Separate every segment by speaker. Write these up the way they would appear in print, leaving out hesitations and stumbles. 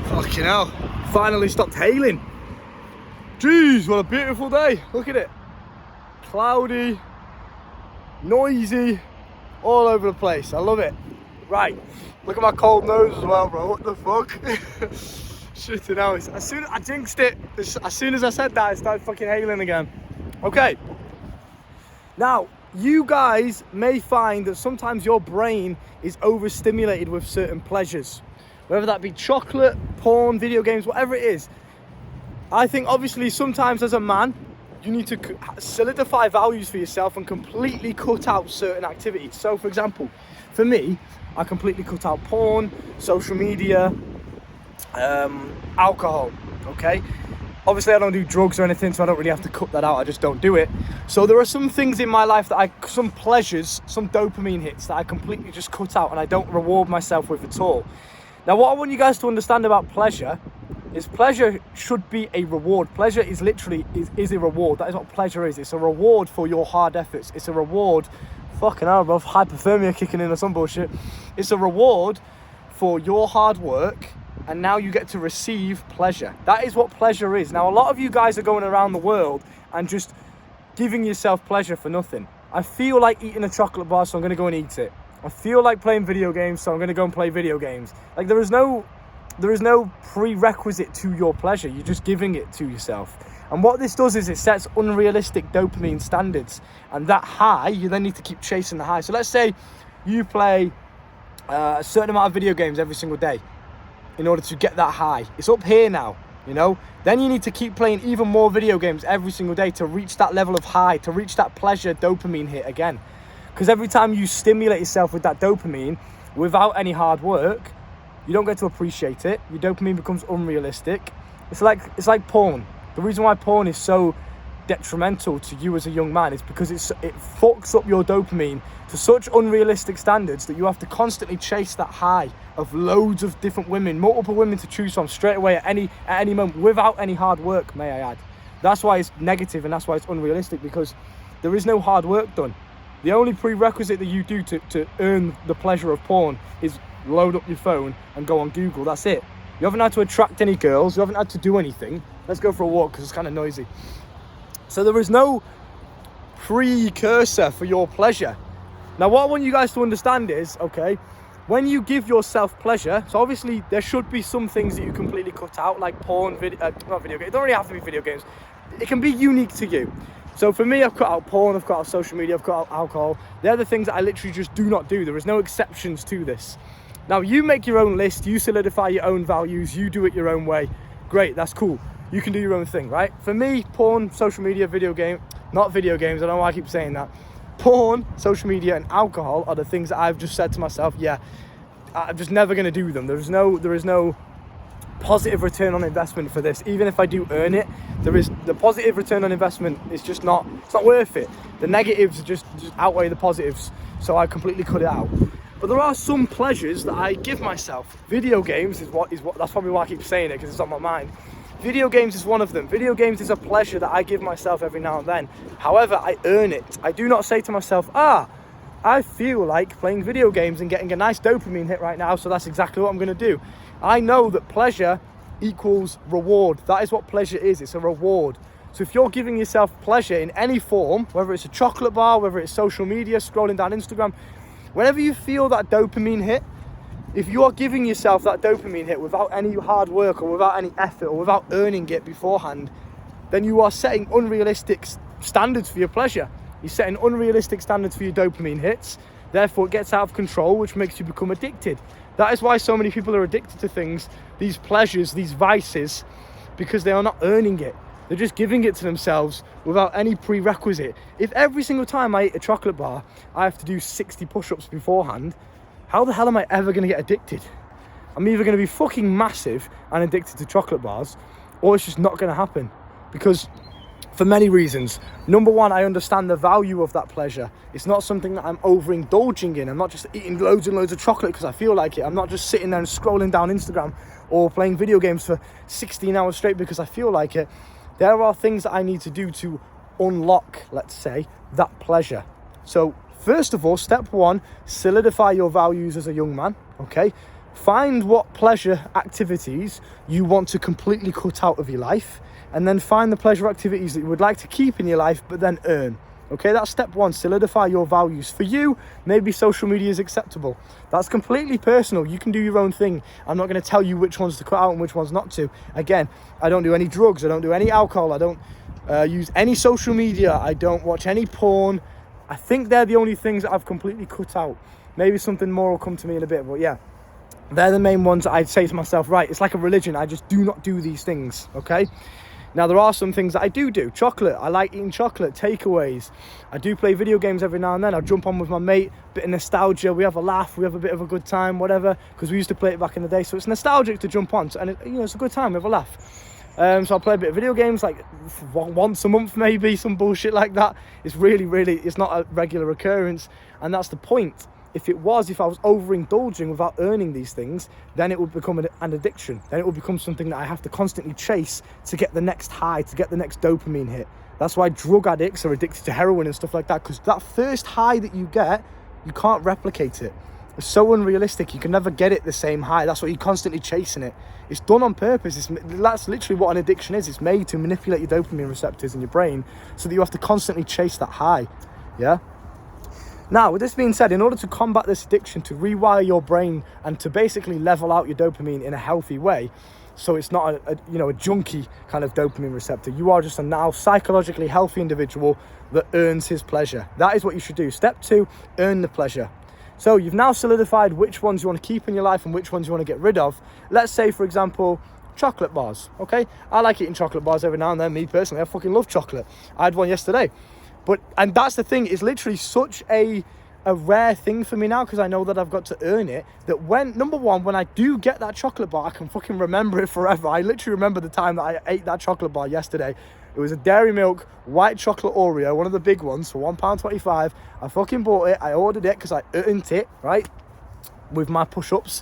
Speaker 1: Fucking hell. Finally stopped hailing. Jeez, what a beautiful day. Look at it. Cloudy, noisy, all over the place. I love it. Right, look at my cold nose as well, bro. What the fuck? Shit, now as soon as I jinxed it, as soon as I said that, it started fucking hailing again. Okay. Now, you guys may find that sometimes your brain is overstimulated with certain pleasures, whether that be chocolate, porn, video games, whatever it is. I think obviously sometimes as a man, you need to solidify values for yourself and completely cut out certain activities. So for example, for me, I completely cut out porn, social media, alcohol, okay? Obviously I don't do drugs or anything, so I don't really have to cut that out, I just don't do it. So there are some things in my life that some pleasures, some dopamine hits that I completely just cut out and I don't reward myself with at all. Now what I want you guys to understand about pleasure is pleasure should be a reward. Pleasure is literally is a reward. That is what pleasure is. It's a reward for your hard efforts. It's a reward, fucking hell bro, hypothermia kicking in or some bullshit. It's a reward for your hard work, and now you get to receive pleasure. That is what pleasure is. Now a lot of you guys are going around the world and just giving yourself pleasure for nothing. I feel like eating a chocolate bar, so I'm going to go and eat it. I feel like playing video games, so I'm going to go and play video games. Like there is no prerequisite to your pleasure. You're just giving it to yourself. And what this does is it sets unrealistic dopamine standards, and that high, you then need to keep chasing the high. So let's say you play a certain amount of video games every single day in order to get that high. It's up here now, you know? Then you need to keep playing even more video games every single day to reach that level of high, to reach that pleasure dopamine hit again. Because every time you stimulate yourself with that dopamine without any hard work, you don't get to appreciate it. Your dopamine becomes unrealistic. It's like porn. The reason why porn is so detrimental to you as a young man is because it fucks up your dopamine to such unrealistic standards that you have to constantly chase that high of loads of different women, multiple women to choose from straight away at any moment without any hard work, may I add. That's why it's negative and that's why it's unrealistic, because there is no hard work done. The only prerequisite that you do to earn the pleasure of porn is load up your phone and go on Google. That's it. You haven't had to attract any girls. You haven't had to do anything. Let's go for a walk because it's kind of noisy. So there is no precursor for your pleasure. Now what I want you guys to understand is, okay, when you give yourself pleasure, so obviously there should be some things that you completely cut out, like porn, not video games. It don't really have to be video games. It can be unique to you. So for me, I've cut out porn, I've cut out social media, I've cut out alcohol. They're the things that I literally just do not do. There is no exceptions to this. Now you make your own list, you solidify your own values, you do it your own way. Great, that's cool. You can do your own thing, right? For me, porn, social media, not video games, I don't know why I keep saying that. Porn, social media and alcohol are the things that I've just said to myself, yeah, I'm just never gonna do them. There is no positive return on investment for this. Even if I do earn it, the positive return on investment is just not, it's not worth it. The negatives just outweigh the positives, so I completely cut it out. But there are some pleasures that I give myself. Video games is what that's probably why I keep saying it, because it's on my mind. Video games is one of them. Video games is a pleasure that I give myself every now and then. However, I earn it. I do not say to myself, I feel like playing video games and getting a nice dopamine hit right now, so that's exactly what I'm going to do. I know that pleasure equals reward. That is what pleasure is. It's a reward. So if you're giving yourself pleasure in any form, whether it's a chocolate bar, whether it's social media, scrolling down Instagram, whenever you feel that dopamine hit, if you are giving yourself that dopamine hit without any hard work or without any effort or without earning it beforehand, then you are setting unrealistic standards for your pleasure. You're setting unrealistic standards for your dopamine hits. Therefore, it gets out of control, which makes you become addicted. That is why so many people are addicted to things, these pleasures, these vices, because they are not earning it. They're just giving it to themselves without any prerequisite. If every single time I eat a chocolate bar, I have to do 60 push-ups beforehand, how the hell am I ever going to get addicted? I'm either going to be fucking massive and addicted to chocolate bars, or it's just not going to happen. Because for many reasons. Number one, I understand the value of that pleasure. It's not something that I'm overindulging in. I'm not just eating loads and loads of chocolate because I feel like it. I'm not just sitting there and scrolling down Instagram or playing video games for 16 hours straight because I feel like it. There are things that I need to do to unlock, let's say, that pleasure. So first of all, step one, solidify your values as a young man, okay? Find what pleasure activities you want to completely cut out of your life, and then find the pleasure activities that you would like to keep in your life but then earn. Okay, that's step one. Solidify your values. For you, maybe social media is acceptable. That's completely personal. You can do your own thing. I'm not going to tell you which ones to cut out and which ones not to. Again, I don't do any drugs. I don't do any alcohol. I don't use any social media. I don't watch any porn. I think they're the only things that I've completely cut out. Maybe something more will come to me in a bit, but yeah. They're the main ones that I'd say to myself, right, it's like a religion. I just do not do these things, okay? Now, there are some things that I do. Chocolate. I like eating chocolate. Takeaways. I do play video games every now and then. I'll jump on with my mate. Bit of nostalgia. We have a laugh. We have a bit of a good time, whatever. Because we used to play it back in the day. So it's nostalgic to jump on. And, it's a good time. We have a laugh. So I'll play a bit of video games, like once a month maybe, some bullshit like that. It's really, it's not a regular occurrence. And that's the point. If I was overindulging without earning these things, then it would become an addiction. Then it would become something that I have to constantly chase to get the next high, to get the next dopamine hit. That's why drug addicts are addicted to heroin and stuff like that, because that first high that you get, you can't replicate it. It's so unrealistic. You can never get it the same high. That's why you're constantly chasing it. It's done on purpose. That's literally what an addiction is. It's made to manipulate your dopamine receptors in your brain so that you have to constantly chase that high. Yeah? Now, with this being said, in order to combat this addiction, to rewire your brain and to basically level out your dopamine in a healthy way, so it's not a junky kind of dopamine receptor, you are just a now psychologically healthy individual that earns his pleasure. That is what you should do. Step 2, earn the pleasure. So you've now solidified which ones you want to keep in your life and which ones you want to get rid of. Let's say, for example, chocolate bars, okay? I like eating chocolate bars every now and then. Me personally, I fucking love chocolate. I had one yesterday. And that's the thing, it's literally such a rare thing for me now, because I know that I've got to earn it, that number one, when I do get that chocolate bar, I can fucking remember it forever. I literally remember the time that I ate that chocolate bar yesterday. It was a Dairy Milk white chocolate Oreo, one of the big ones, for £1.25. I fucking bought it. I ordered it because I earned it, right, with my push-ups.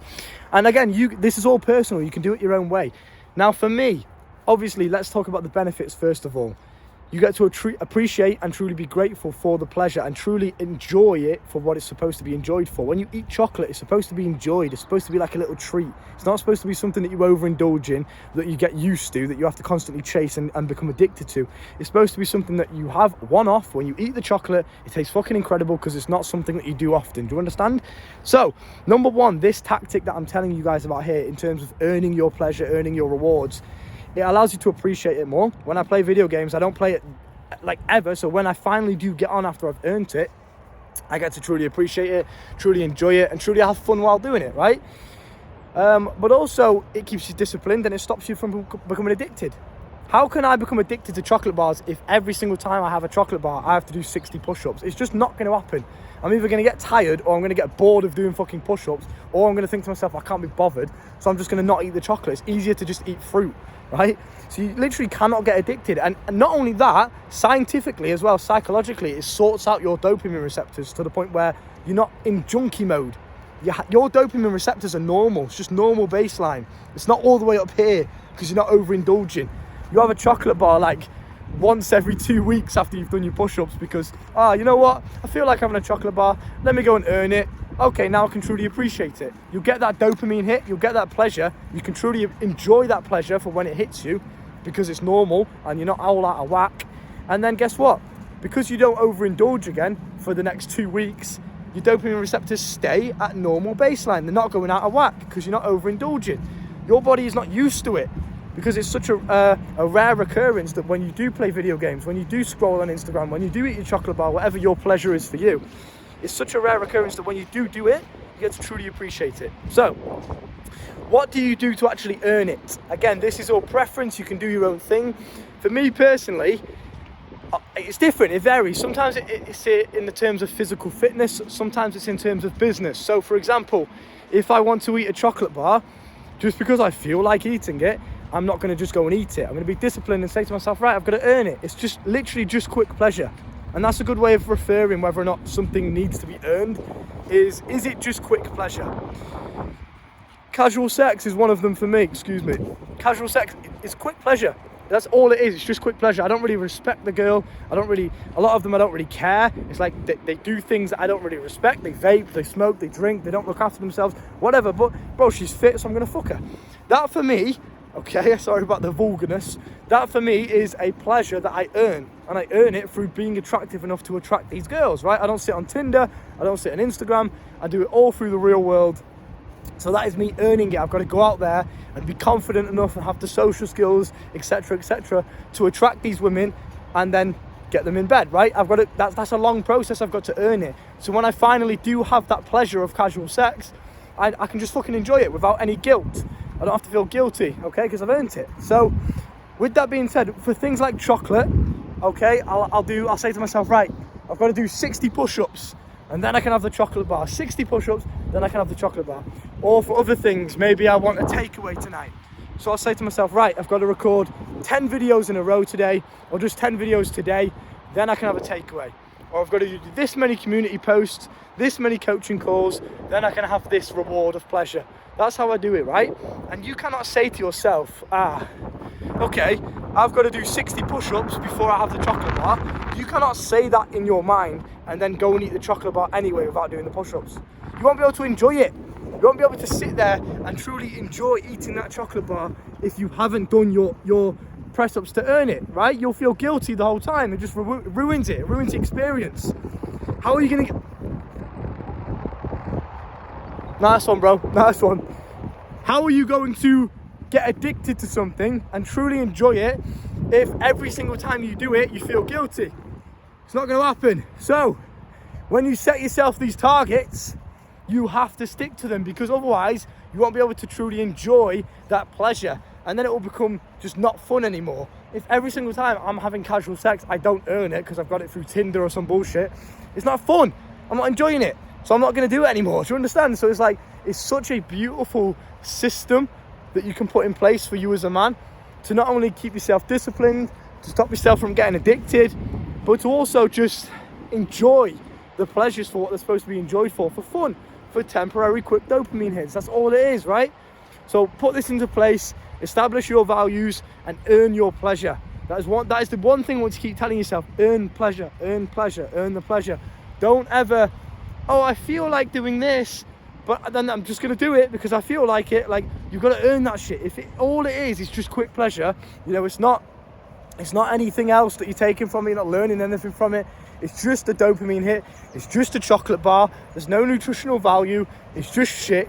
Speaker 1: And again, this is all personal. You can do it your own way. Now, for me, obviously, let's talk about the benefits first of all. You get to appreciate and truly be grateful for the pleasure and truly enjoy it for what it's supposed to be enjoyed for. When you eat chocolate, it's supposed to be enjoyed. It's supposed to be like a little treat. It's not supposed to be something that you overindulge in, that you get used to, that you have to constantly chase and become addicted to. It's supposed to be something that you have one-off. When you eat the chocolate, it tastes fucking incredible because it's not something that you do often. Do you understand? So, number one, this tactic that I'm telling you guys about here in terms of earning your pleasure, earning your rewards, it allows you to appreciate it more. When I play video games, I don't play it like ever. So when I finally do get on after I've earned it, I get to truly appreciate it, truly enjoy it, and truly have fun while doing it, right? But also, it keeps you disciplined and it stops you from becoming addicted. How can I become addicted to chocolate bars if every single time I have a chocolate bar, I have to do 60 push-ups? It's just not going to happen. I'm either going to get tired, or I'm going to get bored of doing fucking push-ups, or I'm going to think to myself, I can't be bothered, so I'm just going to not eat the chocolate. It's easier to just eat fruit, right? So you literally cannot get addicted. And not only that, scientifically as well, psychologically, it sorts out your dopamine receptors to the point where you're not in junkie mode. Your dopamine receptors are normal. It's just normal baseline. It's not all the way up here because you're not overindulging. You have a chocolate bar like once every 2 weeks after you've done your push-ups because, you know what? I feel like having a chocolate bar. Let me go and earn it. Okay, now I can truly appreciate it. You'll get that dopamine hit. You'll get that pleasure. You can truly enjoy that pleasure for when it hits you because it's normal and you're not all out of whack. And then guess what? Because you don't overindulge again for the next 2 weeks, your dopamine receptors stay at normal baseline. They're not going out of whack because you're not overindulging. Your body is not used to it. Because it's such a rare occurrence that when you do play video games, when you do scroll on Instagram, when you do eat your chocolate bar, whatever your pleasure is for you, it's such a rare occurrence that when you do it, you get to truly appreciate it. So, what do you do to actually earn it? Again, this is all preference. You can do your own thing. For me personally, it's different. It varies. Sometimes it's in the terms of physical fitness. Sometimes it's in terms of business. So, for example, if I want to eat a chocolate bar, just because I feel like eating it, I'm not going to just go and eat it. I'm going to be disciplined and say to myself, right, I've got to earn it. It's just literally just quick pleasure. And that's a good way of referring whether or not something needs to be earned is it just quick pleasure? Casual sex is one of them for me, Casual sex is quick pleasure. That's all it is. It's just quick pleasure. I don't really respect the girl. A lot of them I don't really care. It's like they do things that I don't really respect. They vape, they smoke, they drink, they don't look after themselves, whatever. But bro, she's fit, so I'm gonna fuck her. That for me, okay, sorry about the vulgarness, that for me is a pleasure that I earn. And I earn it through being attractive enough to attract these girls, right? I don't sit on Tinder, I don't sit on Instagram, I do it all through the real world. So that is me earning it. I've got to go out there and be confident enough and have the social skills, etc., to attract these women and then get them in bed, right? I've got to, that's a long process. I've got to earn it. So when I finally do have that pleasure of casual sex, I can just fucking enjoy it without any guilt. I don't have to feel guilty, okay, because I've earned it. So with that being said, for things like chocolate, okay, I'll say to myself, right, I've got to do 60 push-ups and then I can have the chocolate bar. 60 push-ups, then I can have the chocolate bar. Or for other things, maybe I want a takeaway tonight. So I'll say to myself, right, I've got to record 10 videos in a row today, or just 10 videos today, then I can have a takeaway. Or I've got to do this many community posts, this many coaching calls, then I can have this reward of pleasure. That's how I do it, right? And you cannot say to yourself, okay, I've got to do 60 push-ups before I have the chocolate bar. You cannot say that in your mind and then go and eat the chocolate bar anyway without doing the push-ups. You won't be able to enjoy it. You won't be able to sit there and truly enjoy eating that chocolate bar if you haven't done your press-ups to earn it, right? You'll feel guilty the whole time. It just ruins it. It ruins the experience. How are you going to get... Nice one, bro. Nice one. How are you going to get addicted to something and truly enjoy it if every single time you do it, you feel guilty? It's not going to happen. So, when you set yourself these targets, you have to stick to them, because otherwise you won't be able to truly enjoy that pleasure, and then it will become just not fun anymore. If every single time I'm having casual sex, I don't earn it because I've got it through Tinder or some bullshit, it's not fun. I'm not enjoying it, so I'm not going to do it anymore. Do you understand? So it's like, it's such a beautiful system that you can put in place for you as a man to not only keep yourself disciplined, to stop yourself from getting addicted, but to also just enjoy the pleasures for what they're supposed to be enjoyed for fun, for temporary quick dopamine hits. That's all it is, right? So put this into place, establish your values, and earn your pleasure. That is the one thing I want to keep telling yourself. Earn pleasure, earn pleasure, earn the pleasure. Don't ever, oh, I feel like doing this, but then I'm just going to do it because I feel like it. Like, you've got to earn that shit. If all it is just quick pleasure, you know, it's not anything else that you're taking from it. You're not learning anything from it. It's just a dopamine hit. It's just a chocolate bar. There's no nutritional value. It's just shit.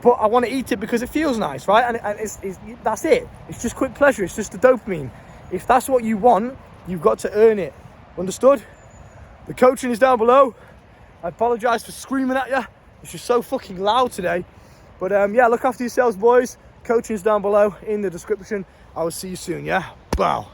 Speaker 1: But I want to eat it because it feels nice, right? And that's it. It's just quick pleasure. It's just the dopamine. If that's what you want, you've got to earn it. Understood? The coaching is down below. I apologise for screaming at you. It's just so fucking loud today. But yeah, look after yourselves, boys. Coaching is down below in the description. I will see you soon, yeah? Bow.